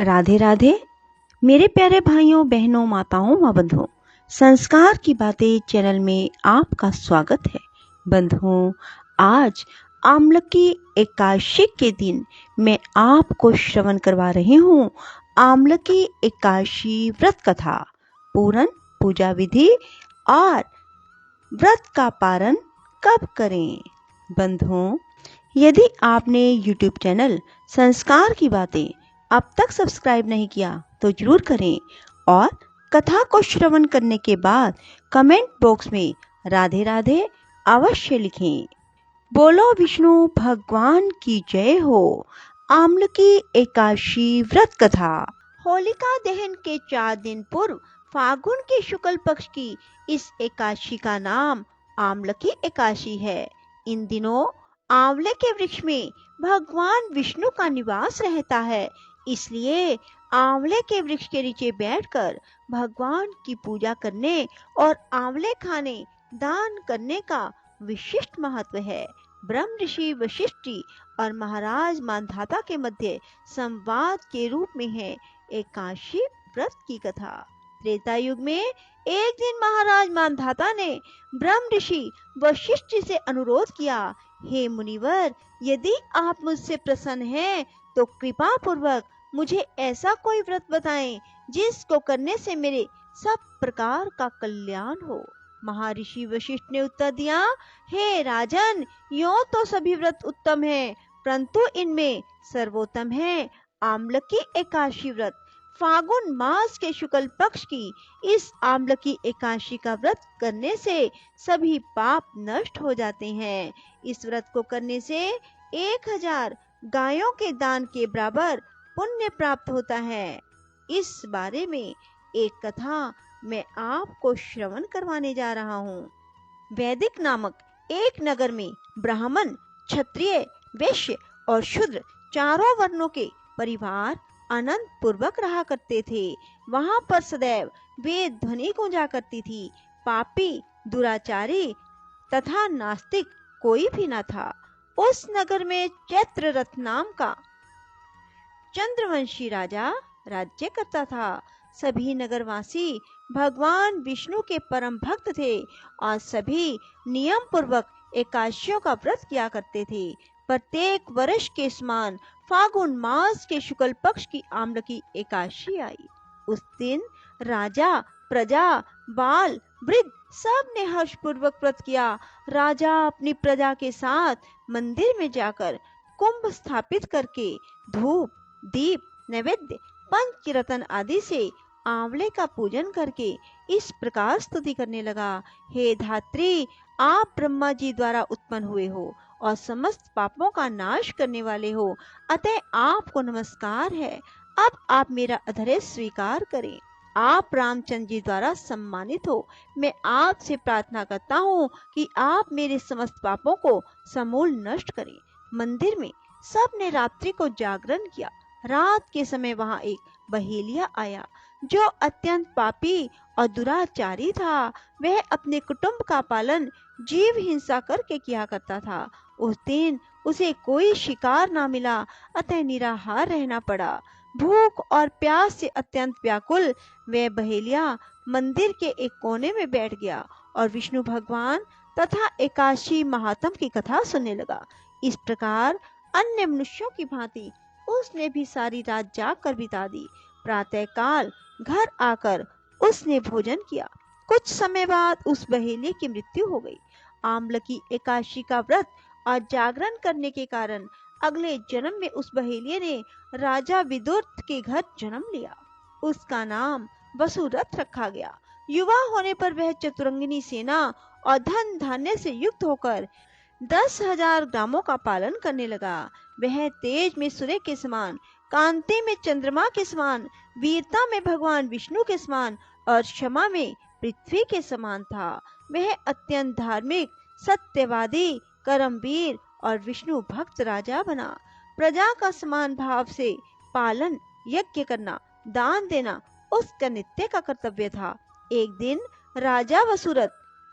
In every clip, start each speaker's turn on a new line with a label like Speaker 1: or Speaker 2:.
Speaker 1: राधे राधे मेरे प्यारे भाइयों बहनों माताओं व बंधुओं, संस्कार की बातें चैनल में आपका स्वागत है। बंधुओं, आज आमलकी एकादशी के दिन मैं आपको श्रवण करवा रही हूँ आमलकी एकादशी व्रत कथा, पूरन पूजा विधि और व्रत का पारण कब करें। बंधुओं, यदि आपने YouTube चैनल संस्कार की बातें अब तक सब्सक्राइब नहीं किया तो जरूर करें और कथा को श्रवण करने के बाद कमेंट बॉक्स में राधे राधे अवश्य लिखें। बोलो विष्णु भगवान की जय हो। आमलकी एकादशी व्रत कथा। होलिका दहन के 4 दिन पूर्व फागुन के शुक्ल पक्ष की इस एकादशी का नाम आमलकी एकादशी है। इन दिनों आंवले के वृक्ष में भगवान विष्णु का निवास रहता है, इसलिए आंवले के वृक्ष के नीचे बैठकर भगवान की पूजा करने और आंवले खाने दान करने का विशिष्ट महत्व है। ब्रह्म ऋषि वशिष्ठ और महाराज मांधाता के मध्य संवाद के रूप में है एकादशी व्रत की कथा। त्रेता युग में एक दिन महाराज मांधाता ने ब्रह्म ऋषि वशिष्ठ से अनुरोध किया, हे मुनिवर, यदि आप मुझसे प्रसन्न हैं तो कृपा पूर्वक मुझे ऐसा कोई व्रत बताएं जिसको करने से मेरे सब प्रकार का कल्याण हो। महर्षि वशिष्ठ ने उत्तर दिया, हे राजन, यों तो सभी व्रत उत्तम हैं, परंतु इनमें सर्वोत्तम है आमलकी एकादशी व्रत। फागुन मास के शुक्ल पक्ष की इस आमलकी एकादशी का व्रत करने से सभी पाप नष्ट हो जाते हैं। इस व्रत को करने से 1000 गायों के दान के बराबर पुण्य प्राप्त होता है। इस बारे में एक कथा मैं आपको श्रवण करवाने जा रहा हूँ। वैदिक नामक एक नगर में ब्राह्मण, क्षत्रिय, वैश्य और शूद्र चारों वर्णों के परिवार आनंद पूर्वक रहा करते थे। वहां पर सदैव वेद ध्वनि गूंजा करती थी। पापी, दुराचारी तथा नास्तिक कोई भी न था। उस नगर में चैत्ररथ नाम का चंद्रवंशी राजा राज्य करता था। सभी नगरवासी भगवान विष्णु के परम भक्त थे और सभी नियम पूर्वक एकादशियों का व्रत किया करते थे। प्रत्येक वर्ष के समान फागुन मास के शुक्ल पक्ष की आमलकी एकादशी आई। उस दिन राजा, प्रजा, बाल, वृद्ध सब ने हर्षपूर्वक व्रत किया। राजा अपनी प्रजा के साथ मंदिर में जाकर कुंभ स्थापित करके धूप, दीप, नैवेद्य, पंचरत्न आदि से आंवले का पूजन करके इस प्रकार स्तुति करने लगा, हे धात्री, आप ब्रह्मा जी द्वारा उत्पन्न हुए हो और समस्त पापों का नाश करने वाले हो, अतः आपको नमस्कार है। अब आप मेरा अधर्य स्वीकार करें। आप रामचंद्र जी द्वारा सम्मानित हो। मैं आपसे प्रार्थना करता हूँ कि आप मेरे समस्त पापों को समूल नष्ट करें। मंदिर में सब ने रात्रि को जागरण किया। रात के समय वहां एक बहेलिया आया जो अत्यंत पापी और दुराचारी था। वह अपने कुटुंब का पालन जीव हिंसा करके किया करता था। उस दिन उसे कोई शिकार ना मिला, अतः निराहार रहना पड़ा। भूख और प्यास से अत्यंत व्याकुल वह बहेलिया मंदिर के एक कोने में बैठ गया और विष्णु भगवान तथा एकादशी महात्म की कथा सुनने लगा। इस प्रकार अन्य मनुष्यों की भांति उसने भी सारी रात जाग कर बिता दी। प्रातः काल घर आकर उसने भोजन किया। कुछ समय बाद उस बहेलिये की मृत्यु हो गई। आमलकी एकादशी का व्रत और जागरण करने के कारण अगले जन्म में उस बहेलिये ने राजा विदुर के घर जन्म लिया। उसका नाम वसुरथ रखा गया। युवा होने पर वह चतुरंगिनी सेना और धन धान्य से युक्त होकर 10,000 ग्रामों का पालन करने लगा। वह तेज में सूर्य के समान, कांति में चंद्रमा के समान, वीरता में भगवान विष्णु के समान और क्षमा में पृथ्वी के समान था। वह अत्यंत धार्मिक, सत्यवादी, कर्मवीर और विष्णु भक्त राजा बना। प्रजा का समान भाव से पालन, यज्ञ करना, दान देना उसका नित्य का कर्तव्य था। एक दिन राजा वसुरथ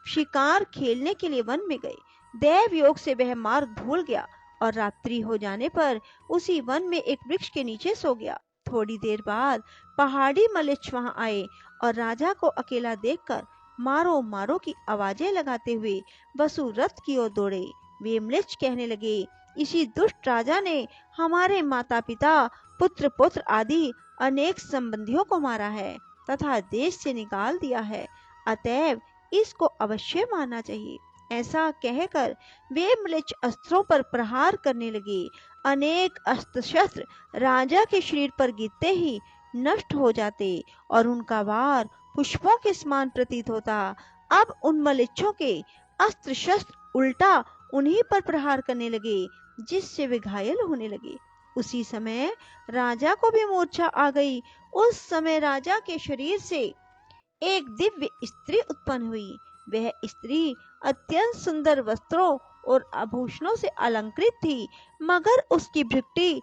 Speaker 1: शिकार खेलने के लिए वन में गए। दैव योग से वह मार्ग भूल गया और रात्रि हो जाने पर उसी वन में एक वृक्ष के नीचे सो गया। थोड़ी देर बाद पहाड़ी मलिच्छ वहां आए और राजा को अकेला देखकर मारो मारो की आवाजें लगाते हुए वसु रथ की ओर दौड़े। वे मलिच्छ कहने लगे, इसी दुष्ट राजा ने हमारे माता पिता, पुत्र पुत्र आदि अनेक संबंधियों को मारा है तथा देश से निकाल दिया है, अतएव इसको अवश्य मारना चाहिए। ऐसा कहकर वे मलिच्छ अस्त्रों पर प्रहार करने लगे। अनेक अस्त्र शस्त्र राजा के शरीर पर गिरते ही नष्ट हो जाते और उनका वार पुष्पों के समान प्रतीत होता। अब उन मलिच्छों के अस्त्र शस्त्र उल्टा उन्हीं पर प्रहार करने लगे, जिससे वे घायल होने लगे। उसी समय राजा को भी मूर्छा आ गई। उस समय राजा के शरीर से एक दिव्य स्त्री उत्पन्न हुई। वह स्त्री अत्यंत सुंदर वस्त्रों और आभूषणों से अलंकृत थी, मगर उसकी भृकुटी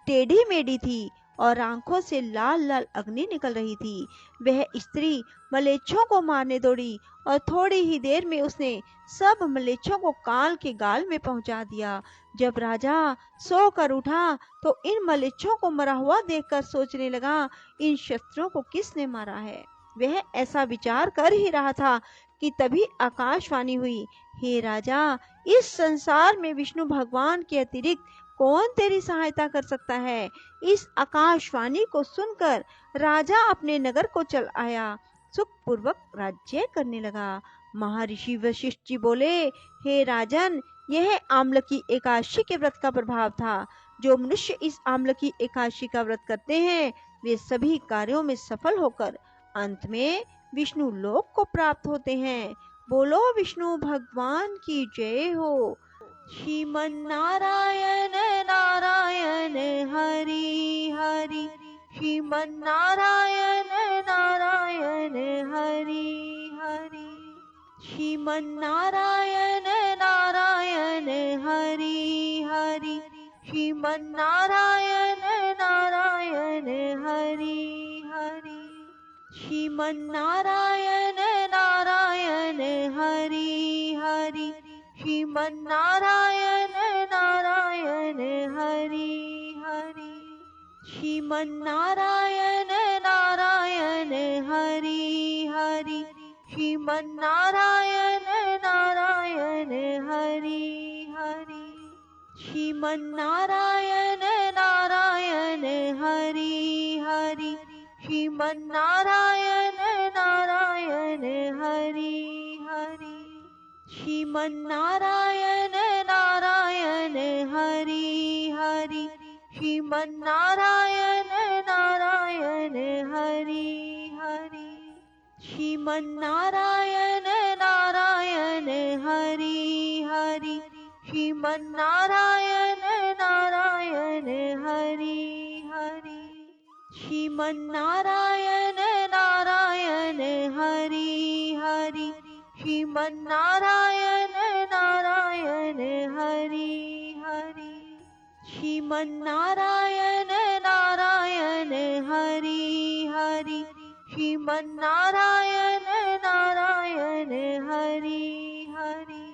Speaker 1: टेढ़ी मेढ़ी थी और आंखों से लाल लाल अग्नि निकल रही थी। वह स्त्री मलेच्छों को मारने दौड़ी और थोड़ी ही देर में उसने सब मलेच्छों को काल के गाल में पहुंचा दिया। जब राजा सोकर उठा तो इन मलेच्छों को मरा हुआ देखकर सोचने लगा, इन शस्त्रों को किसने मारा है। वह ऐसा विचार कर ही रहा था कि तभी आकाशवाणी हुई, हे राजा, इस संसार में विष्णु भगवान के अतिरिक्त कौन तेरी सहायता कर सकता है। इस आकाशवाणी को सुनकर राजा अपने नगर को चल आया, सुखपूर्वक राज्य करने लगा। महर्षि वशिष्ठ जी बोले, हे राजन, यह आम्लकी एकादशी के व्रत का प्रभाव था। जो मनुष्य इस आम्लकी एकादशी का व्रत करते हैं वे सभी कार्यों में सफल होकर अंत में विष्णु लोक को प्राप्त होते हैं। बोलो विष्णु भगवान की जय हो। श्रीमन नारायण नारायण हरि हरि, श्रीमन नारायण नारायण हरि हरि, श्रीमन नारायण नारायण हरि हरि, श्रीमन नारायण नारायण हरि हरि, श्रीमन नारायण नारायण हरि हरि, श्रीमन नारायण नारायण हरि हरि, श्रीमन नारायण नारायण हरि हरि, श्रीमन नारायण नारायण हरि हरि, श्रीमन नारायण नारायण हरि हरि, श्रीमन नारायण नारायण हरि हरि, श्रीमन नारायण नारायण हरि हरि, श्रीमन नारायण नारायण हरि हरि, श्रीमन नारायण नारायण हरि हरि, श्रीमन नारायण नारायण हरि हरि, श्रीमन नारायण नारायण हरि हरि, श्रीमन नारायण नारायण हरि हरि, श्रीमन नारायण नारायण हरि हरि, श्रीमन नारायण नारायण हरि हरि,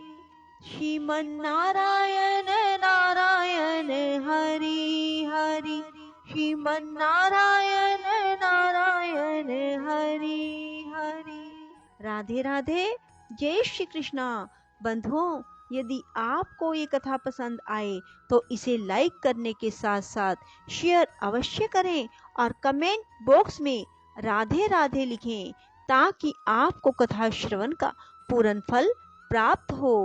Speaker 1: श्रीमन नारायण नारायण हरि हरि, श्रीमन नारायण नारायण हरि हरि। राधे राधे। जय श्री कृष्णा। बंधुओं, यदि आपको ये कथा पसंद आए तो इसे लाइक करने के साथ साथ शेयर अवश्य करें और कमेंट बॉक्स में राधे राधे लिखें, ताकि आपको कथा श्रवण का पूर्ण फल प्राप्त हो।